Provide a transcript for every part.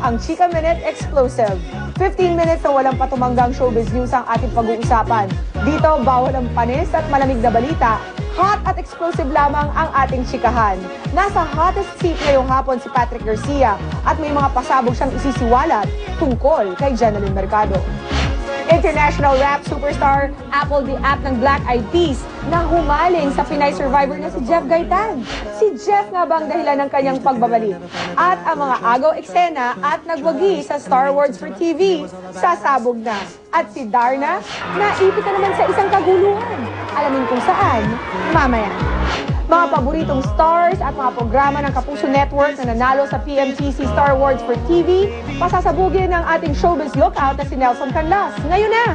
ang Chika Minute Explosive. 15 minutes na walang patumanggang showbiz news ang ating pag-uusapan. Dito, bawal ang panis at malamig na balita. Hot at explosive lamang ang ating chikahan. Nasa hottest seat ngayong hapon si Patrick Garcia at may mga pasabog siyang isisiwalat tungkol kay Jeneline Mercado. International rap superstar Apple the App ng Black Eyed Peas na humaling sa Pinay survivor na si Jeff Gaitan. Si Jeff nga bang dahilan ng kanyang pagbabalik? At ang mga agaw eksena at nagwagi sa Star Wars for TV, sasabog na. At si Darna, naipit na naman sa isang kaguluhan. Alamin kung saan, mamaya. Mga paboritong stars at mga programa ng Kapuso Network na nanalo sa PMTC Star Awards for TV, pasasabugin ng ating showbiz lookout na si Nelson Canlas. Ngayon na!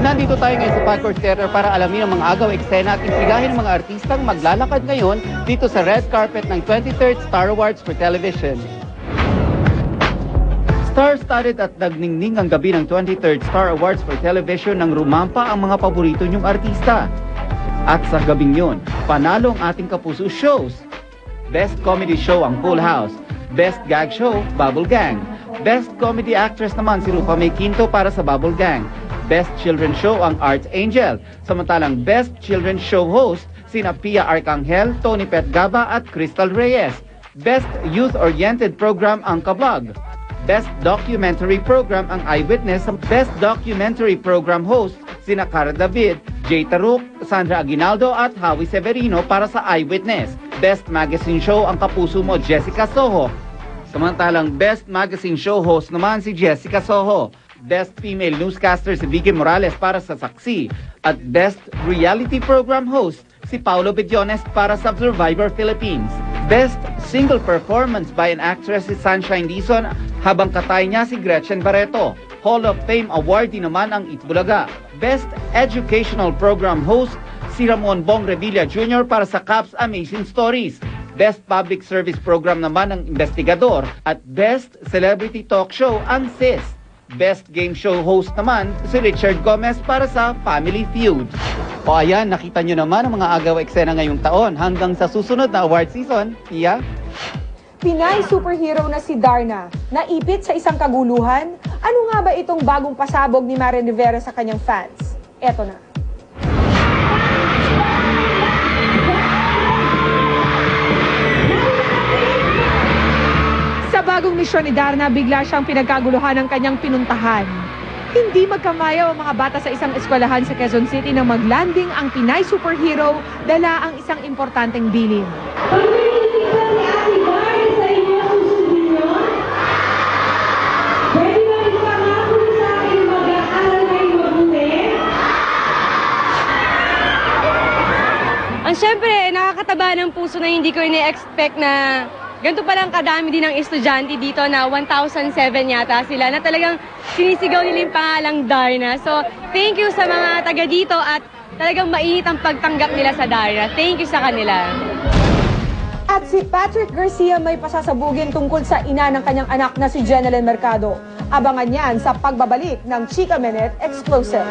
Nandito tayo ngayon sa Padcourt Theater para alamin ang mga agaw eksena at intrigahin ng mga artistang maglalakad ngayon dito sa red carpet ng 23rd Star Awards for Television. Star-studded at nagningning ang gabi ng 23rd Star Awards for Television nang rumampa ang mga paborito niyong artista. At sa gabing yun, panalo ang ating Kapuso shows. Best Comedy Show ang Full House. Best Gag Show, Bubble Gang. Best Comedy Actress naman si Rufa May Quinto para sa Bubble Gang. Best Children's Show ang Arts Angel. Samantalang Best Children's Show Host sina Pia Arcangel, Tony Pet Gaba at Crystal Reyes. Best Youth-Oriented Program ang Kablog. Best Documentary Program ang Eyewitness. Best Documentary Program Host sina Cara David, Jay Taruk, Sandra Aguinaldo at Howie Severino para sa Eyewitness. Best Magazine Show ang Kapuso Mo, Jessica Soho. Samantalang Best Magazine Show Host naman si Jessica Soho. Best Female Newscaster si Vicky Morales para sa Saksi. At Best Reality Program Host si Paulo Bediones para sa Survivor Philippines. Best Single Performance by an Actress si Sunshine Dizon habang katay niya si Gretchen Barreto. Hall of Fame awardee naman ang Itbulaga. Best Educational Program Host si Ramon Bong Revilla Jr. para sa Caps Amazing Stories. Best Public Service Program naman ang Investigador. At Best Celebrity Talk Show ang Sis. Best Game Show Host naman si Richard Gomez para sa Family Feud. O ayan, nakita nyo naman ang mga agaw eksena ngayong taon hanggang sa susunod na award season. Pia? Pinay superhero na si Darna, naipit sa isang kaguluhan. Ano nga ba itong bagong pasabog ni Maren Rivera sa kanyang fans? Eto na. Sa bagong misyon ni Darna, bigla siyang pinagkaguluhan ng kanyang pinuntahan. Hindi magkamayaw ang mga bata sa isang eskwelahan sa Quezon City nang maglanding ang Pinay superhero, dala ang isang importanteng bilin. Ang syempre, nakakataba ng puso na hindi ko ine-expect na ganito palang kadami din ng estudyante dito na 1,007 yata sila na talagang sinisigaw nila yung pangalang Darna. So, thank you sa mga taga dito at talagang mainit ang pagtanggap nila sa Darna. Thank you sa kanila. At si Patrick Garcia may pasasabugin tungkol sa ina ng kanyang anak na si Jeneline Mercado. Abangan yan sa pagbabalik ng Chika Minute Explosive.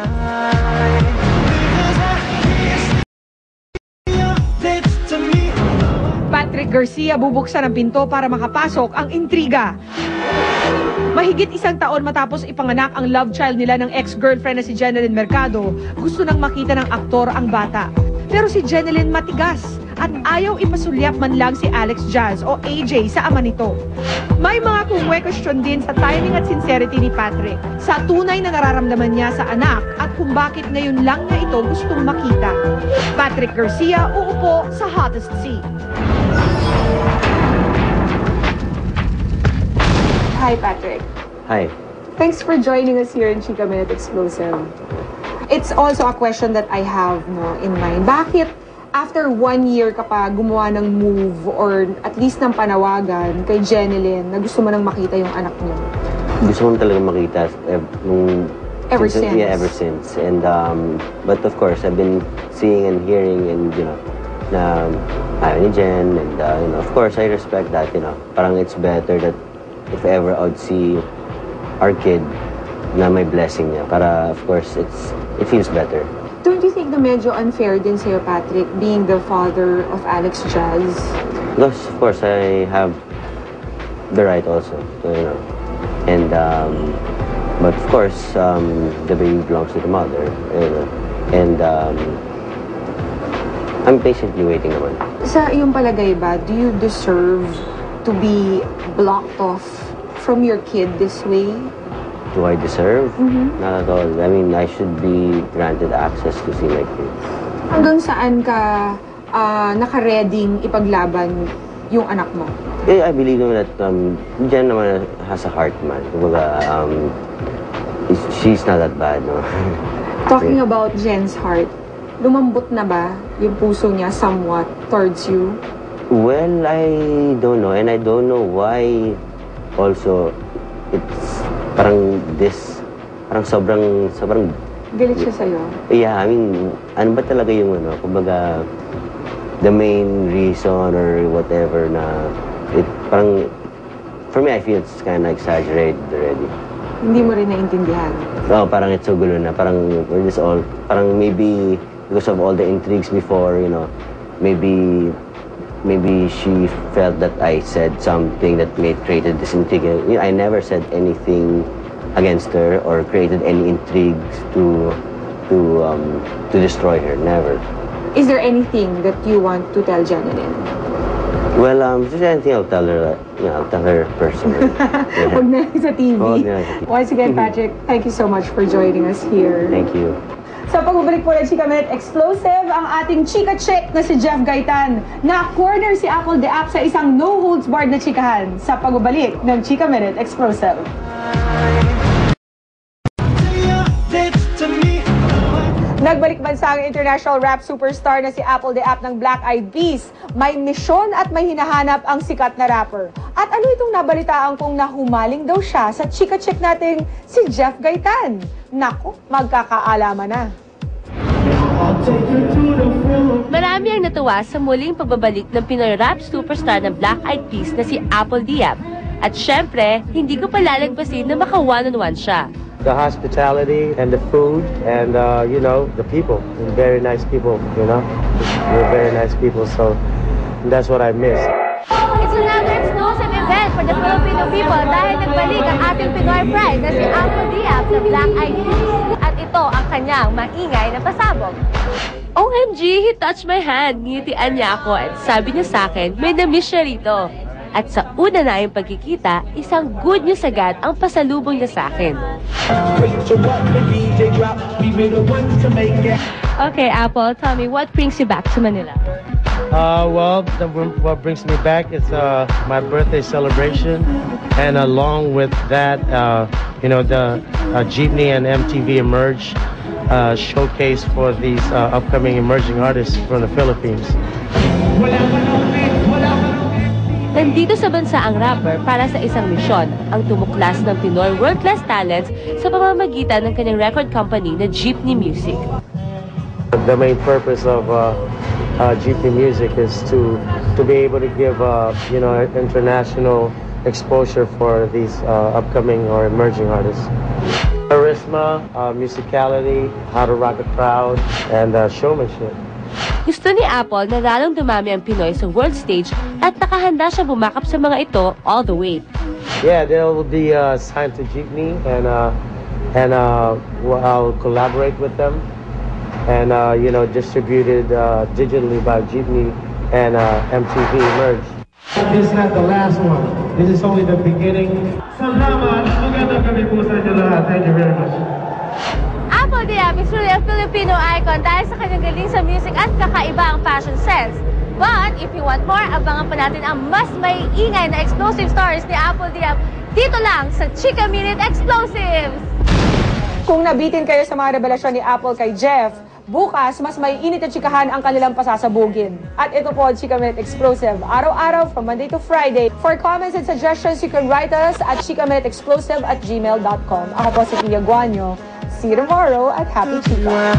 Patrick Garcia bubuksan ang pinto para makapasok ang intriga. Mahigit isang taon matapos ipanganak ang love child nila ng ex-girlfriend na si Jeneline Mercado, gusto nang makita ng aktor ang bata. Pero si Jeneline matigas at ayaw ipasulyap man lang si Alex Jazz o AJ sa ama nito. May mga kumwe-question din sa timing at sincerity ni Patrick, sa tunay na nararamdaman niya sa anak at kung bakit ngayon lang niya ito gustong makita. Patrick Garcia uupo sa hottest seat. Hi, Patrick. Hi. Thanks for joining us here in Chika Minute Explosive. It's also a question that I have in mind. Bakit after 1 year ka pa gumawa ng move or at least ng panawagan kay Jeneline na gusto mo nang makita yung anak niyo? Gusto ko talaga makita Ever since. Yeah, ever since. And but of course, I've been seeing and hearing and na ayaw ni Jen and of course I respect that, parang it's better that if ever I would see our kid na may blessing niya para of course it feels better. Don't you think na medyo unfair din sa'yo, Patrick, being the father of Alex Jazz? Because of course I have the right also, so, you know. And but of course, the baby belongs to the mother, you know. And I'm patiently waiting naman. Sa iyong palagay ba, do you deserve to be blocked off from your kid this way? Do I deserve? Not at all. I mean, I should be granted access to see my kid. Hanggang saan ka naka-reading ipaglaban yung anak mo? I believe naman that Jen naman has a heart man. Kumbaga, she's not that bad, no? Talking about Jen's heart, lumambot na ba yung puso niya somewhat towards you? Well, I don't know. And I don't know why also it's parang sobrang Galit siya sa'yo? yeah, I mean, ano ba talaga yung kumbaga, the main reason or whatever na it parang for me I feel it's kind of exaggerated already. Hindi mo rin naintindihan? Oh, parang it's so gulo na. Parang we're just all parang maybe because of all the intrigues before, you know, maybe she felt that I said something that created this intrigue. You know, I never said anything against her or created any intrigues to destroy her. Never. Is there anything that you want to tell Jeneline? Well, if there's anything I'll tell her, I'll tell her personally. Yeah. Huwag na sa TV. Huwag na sa TV. Once again, Patrick, thank you so much for joining us here. Thank you. Sa pagbabalik po ng Chika Minute Explosive, ang ating chika chick na si Jeff Gaitan na corner si Apple the App sa isang no-holds-barred na chikahan sa pagbabalik ng Chika Minute Explosive. Nagbalik bansa ang international rap superstar na si Apple the App ng Black Eyed Peas. May misyon at may hinahanap ang sikat na rapper. At ano itong nabalitaan kung nahumaling daw siya sa chika chick nating si Jeff Gaitan? Naku, magkakaalaman na. Marami ang natuwa sa muling pagbabalik ng Pinoy rap superstar ng Black Eyed Peas na si Apple Diab. At syempre, hindi ko palalagpasin na maka one-on-one siya. The hospitality and the food and, you know, the people. Very nice people, you know. They're very nice people, so that's what I miss. It's another exclusive event for the Filipino people dahil nagbalik ang ating Pinoy pride na si Apple Diab sa Black Eyed Peas. At ito ang kanyang maingay na pasabog. OMG, he touched my hand. Ngitian niya ako at sabi niya sa akin, may na-miss siya rito. At sa una na yung pagkikita, isang good news agad ang pasalubong niya sa akin. Okay, Apple, tell me, what brings you back to Manila? Well, what brings me back is my birthday celebration, and along with that, you know, the Jeepney and MTV Emerge showcase for these upcoming emerging artists from the Philippines. Nandito sa bansa ang rapper para sa isang misyon, ang tumuklas ng Pinoy world-class talents sa pamamagitan ng kanyang record company na Jeepney Music. The main purpose of Jeepney Music is to be able to give you know, international exposure for these upcoming or emerging artists. Charisma, musicality, how to rock a crowd, and showmanship. Gusto ni Apple na lalong dumami ang Pinoy sa world stage at nakahanda siya bumakap sa mga ito all the way. Yeah, they'll be signed to Jeepney, and I'll collaborate with them, and you know, distributed digitally by Jeepney and MTV Emerge. This is not the last one. This is only the beginning. Salamat. Magandang gabi po sa inyo lahat. Thank you very much. Apple Diab is truly a Filipino icon dahil sa kanyang galing sa music at kakaiba ang fashion sense. But if you want more, abangan pa natin ang mas may ingay na explosive stories ni Apple Diab dito lang sa Chika Minute Explosives! Kung nabitin kayo sa mga revelasyon ni Apple kay Jeff, bukas mas may init at chikahan ang kanilang pasasabugin. At ito po ang Chika Minute Explosive, araw-araw from Monday to Friday. For comments and suggestions, you can write us at chikaminutexplosive@gmail.com. Ako po si Pia Guanyo. See you tomorrow at Happy Chika!